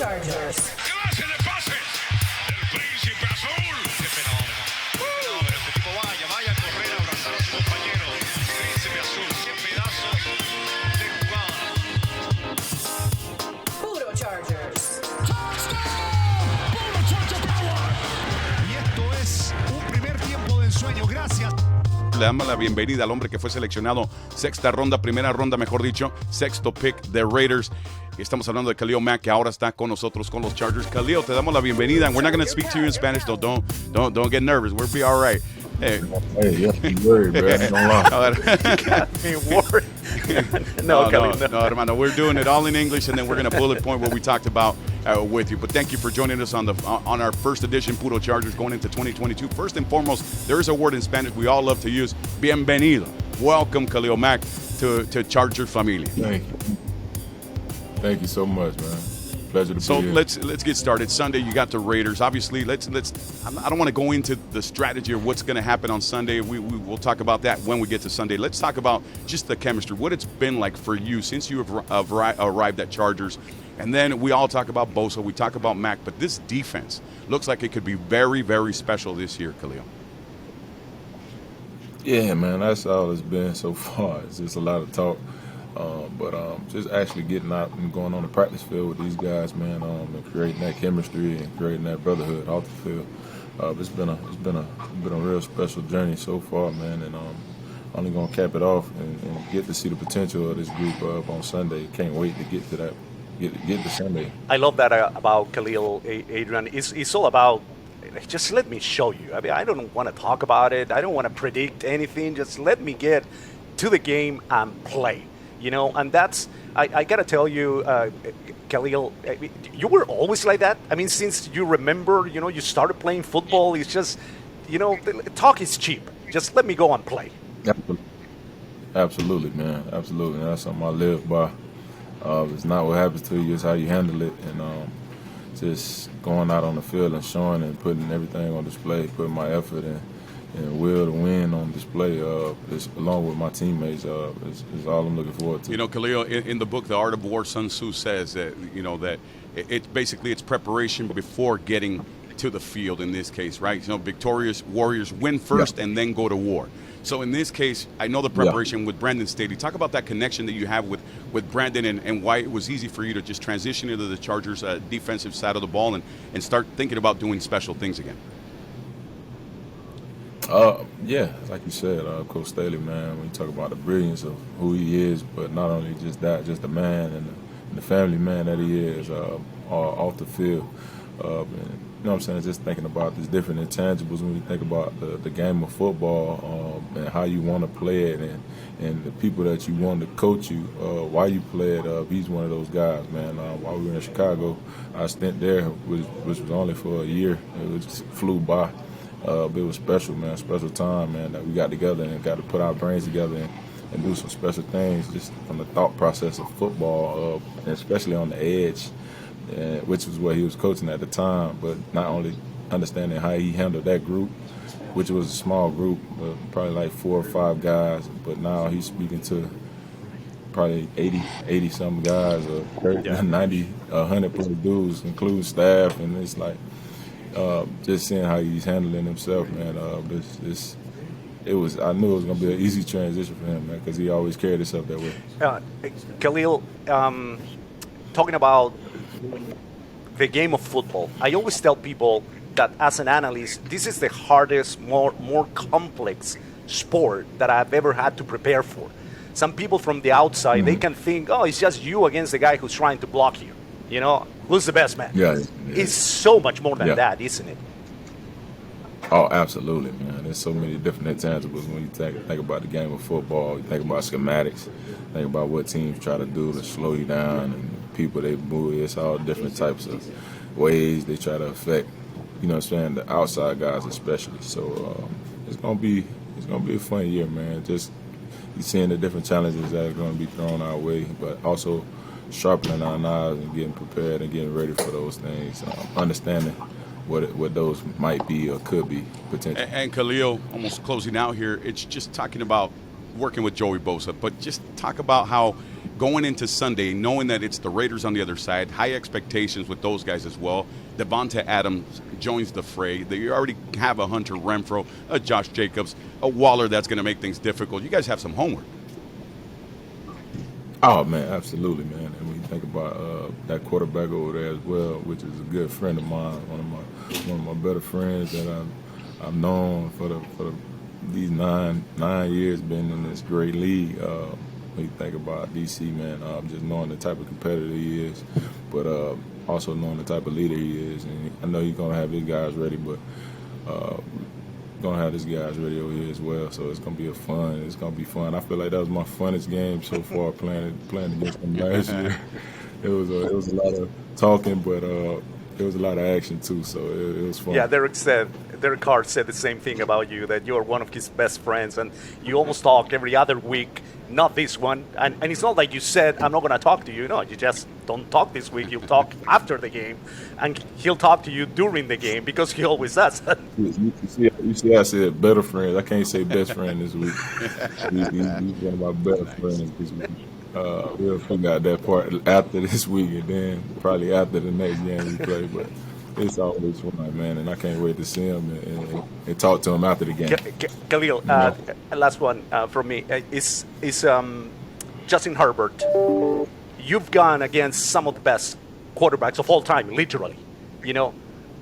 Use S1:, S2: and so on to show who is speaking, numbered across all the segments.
S1: Chargers.
S2: ¡Clase de pases! ¡El príncipe azul! ¡Qué fenómeno! ¡Qué fenómeno! Este tipo vaya a correr a abrazar a su compañero. Príncipe azul, qué pedazo de jugada.
S1: Puro Chargers.
S3: ¡Puro Charger Power! Y esto es un primer tiempo de ensueño. Gracias.
S4: Le damos la bienvenida al hombre que fue seleccionado primera ronda, mejor dicho, sexto pick de Raiders. Estamos hablando de Khalil Mack, que ahora está con nosotros con los Chargers. Khalil, te damos la bienvenida. And we're not going to speak to you in Spanish, though. Don't get nervous. We'll be all right.
S5: Hey, yes, be worried, bro. Don't lie.
S6: Got me worried.
S4: No, hermano. We're doing it all in English, and then we're going to bullet point what we talked about with you. But thank you for joining us on our first edition, Puro Chargers, going into 2022. First and foremost, there is a word in Spanish we all love to use. Bienvenido. Welcome, Khalil Mack, to Charger Familia.
S5: Thank you. Thank you so much, man. Pleasure to be
S4: So
S5: here.
S4: let's get started. Sunday, you got the Raiders. Obviously, let's. I don't want to go into the strategy of what's going to happen on Sunday. We'll talk about that when we get to Sunday. Let's talk about just the chemistry, what it's been like for you since you have arrived at Chargers. And then we all talk about Bosa, we talk about Mack, but this defense looks like it could be very, very special this year, Khalil.
S5: Yeah, man, that's all it's been so far. It's just a lot of talk. But just actually getting out and going on the practice field with these guys, man, and creating that chemistry and creating that brotherhood off the field. It's been a real special journey so far, man, and only gonna cap it off and get to see the potential of this group on Sunday. Can't wait to get to that, get to Sunday.
S6: I love that about Khalil, Adrian. It's all about just let me show you. I mean, I don't want to talk about it. I don't want to predict anything. Just let me get to the game and play. You know, and that's, I got to tell you, Khalil, you were always like that. I mean, since you remember, you know, you started playing football, it's just, you know, talk is cheap. Just let me go and play.
S5: Absolutely, man. Absolutely. That's something I live by. It's not what happens to you, it's how you handle it. And just going out on the field and showing and putting everything on display, putting my effort in. And will to win on display, along with my teammates, is all I'm looking forward to.
S4: You know, Khalil, in the book, The Art of War, Sun Tzu says that, you know, that it's basically it's preparation before getting to the field in this case, right? You know, victorious warriors win first and then go to war. So in this case, I know the preparation with Brandon Staley. Talk about that connection that you have with Brandon and why it was easy for you to just transition into the Chargers' defensive side of the ball and start thinking about doing special things again.
S5: Yeah, like you said, Coach Staley, man, when you talk about the brilliance of who he is, but not only just that, just the man and the family man that he is off the field. And, you know what I'm saying, just thinking about these different intangibles when you think about the game of football and how you want to play it and the people that you want to coach you while you play it. He's one of those guys, man. While we were in Chicago, our stint there, which was only for a year, it just flew by. But it was special, man, special time, man, that we got together and got to put our brains together and do some special things just from the thought process of football, and especially on the edge, which was what he was coaching at the time, but not only understanding how he handled that group, which was a small group, probably like 4 or 5 guys, but now he's speaking to probably 80-something guys, or 90, 100 plus dudes, including staff, and it's like, just seeing how he's handling himself, man. I knew it was gonna be an easy transition for him, man, because he always carried himself that way.
S6: Khalil, talking about the game of football, I always tell people that as an analyst, this is the hardest, more complex sport that I've ever had to prepare for. Some people from the outside, they can think, oh, it's just you against the guy who's trying to block you. You know, who's the best man?
S5: Yeah.
S6: It's so much more than that, isn't it?
S5: Oh, absolutely, man. There's so many different intangibles when you think about the game of football. You think about schematics, think about what teams try to do to slow you down, and people they move. It's all different types of ways they try to affect, you know what I'm saying, the outside guys especially. So it's gonna be a fun year, man. Just you seeing the different challenges that are gonna be thrown our way, but also sharpening our knives and getting prepared and getting ready for those things, understanding what those might be or could be potentially.
S4: And Khalil, almost closing out here, it's just talking about working with Joey Bosa, but just talk about how going into Sunday, knowing that it's the Raiders on the other side, high expectations with those guys as well. Devonta Adams joins the fray. You already have a Hunter Renfrow, a Josh Jacobs, a Waller that's going to make things difficult. You guys have some homework.
S5: Oh man, absolutely, man. And when you think about that quarterback over there as well, which is a good friend of mine, one of my better friends that I've known for these nine years, been in this great league. When you think about DC, man, just knowing the type of competitor he is, but also knowing the type of leader he is. And I know he's gonna have his guys ready, but gonna have his guys ready over here as well. So it's gonna be fun. I feel like that was my funnest game so far playing against them last year. It was a lot of talking, but there was a lot of action too. So it was fun.
S6: Yeah, Derek Carr said the same thing about you, that you're one of his best friends, and you almost talk every other week, not this one. And it's not like you said, I'm not going to talk to you. No, you just don't talk this week. You'll talk after the game, and he'll talk to you during the game because he always does.
S5: You see, I said better friends. I can't say best friend this week. He's one of my better friends this week. We'll figure out that part after this week, and then probably after the next game we play. But it's always fun, man, and I can't wait to see him and talk to him after the game.
S6: Khalil, last one from me is Justin Herbert. You've gone against some of the best quarterbacks of all time, literally. You know,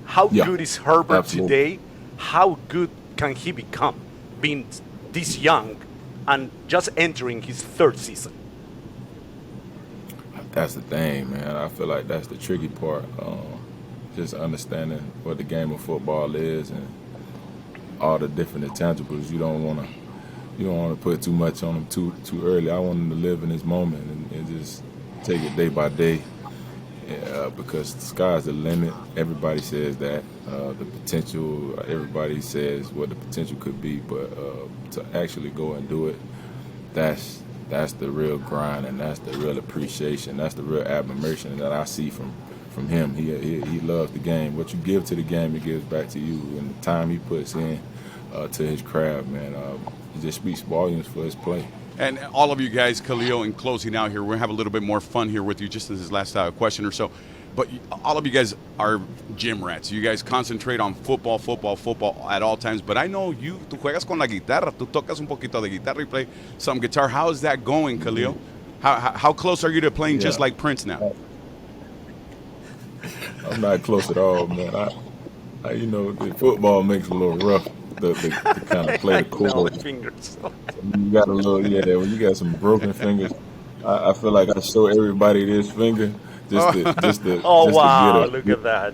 S6: how good is Herbert today? How good can he become, being this young and just entering his third season?
S5: That's the thing, man. I feel like that's the tricky part. Just understanding what the game of football is and all the different intangibles. You don't want to put too much on him too early. I want him to live in his moment and just take it day by day. Because the sky's the limit. Everybody says that. The potential, everybody says what the potential could be, but to actually go and do it, that's the real grind, and that's the real appreciation. That's the real admiration that I see from him. He loves the game. What you give to the game, it gives back to you, and the time he puts in to his craft, man, it just speaks volumes for his play.
S4: And all of you guys, Khalil, in closing out here, we're going to have a little bit more fun here with you just as this last question or so. But all of you guys are gym rats. You guys concentrate on football at all times. But I know tú juegas con la guitarra. Tú tocas un poquito de guitarra y play some guitar. How is that going, Khalil? How close are you to playing just like Prince now?
S5: I'm not close at all, man. I the football makes it a little rough. To kind of play the chord.
S6: The fingers.
S5: You got a little, when you got some broken fingers, I feel like I show everybody this finger just to
S6: oh wow!
S5: To get
S6: look at that.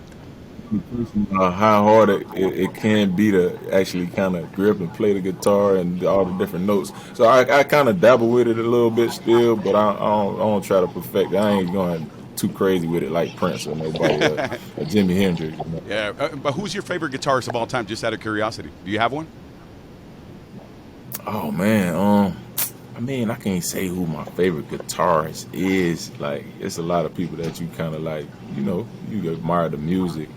S5: How hard it can be to actually kind of grip and play the guitar and all the different notes. So I kind of dabble with it a little bit still, but I don't try to perfect it. I ain't going too crazy with it like Prince or nobody or Jimi Hendrix. You know?
S4: Yeah, but who's your favorite guitarist of all time, just out of curiosity? Do you have one?
S5: Oh, man. I mean, I can't say who my favorite guitarist is. Like, it's a lot of people that you kind of like, you admire the music.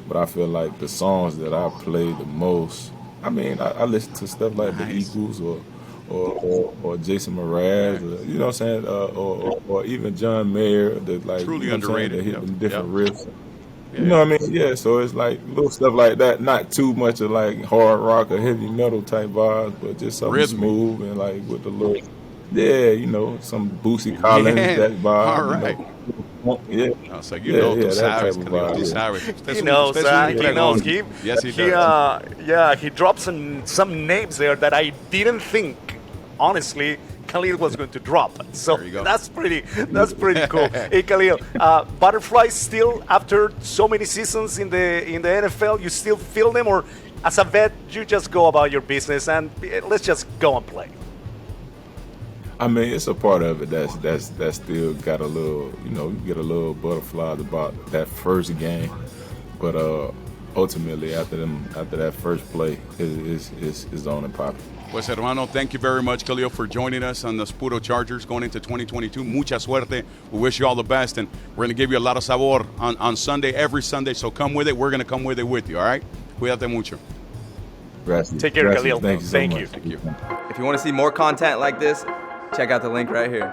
S5: But I feel like the songs that I play the most, I mean, I listen to stuff like The Eagles or Jason Mraz, you know what I'm saying, or even John Mayer,
S4: truly underrated,
S5: that hit them different riffs. Yeah. You know what I mean? Yeah. So it's like little stuff like that, not too much of like hard rock or heavy metal type vibes, but just something smooth and like with the little, some Boosie Collins that vibe.
S4: All right.
S5: Yeah.
S4: It's like
S6: He knows.
S4: Yes, he does.
S6: He dropped some names there that I didn't think, honestly, Khalil was going to drop. So that's pretty cool. Hey, Khalil, butterflies still after so many seasons in the NFL, you still feel them, or as a vet, you just go about your business and let's just go and play?
S5: I mean, it's a part of it that's still got a little, you get a little butterflies about that first game, but ultimately after that first play, it's on and popping.
S4: Pues hermano, thank you very much, Khalil, for joining us on the Puro Chargers going into 2022. Mucha suerte. We wish you all the best, and we're going to give you a lot of sabor on Sunday, every Sunday. So come with it. We're going to come with it with you. All right? Cuídate mucho.
S5: Gracias.
S6: Take care, Khalil.
S5: Thank you so much.
S4: Thank you.
S7: If you want to see more content like this, check out the link right here.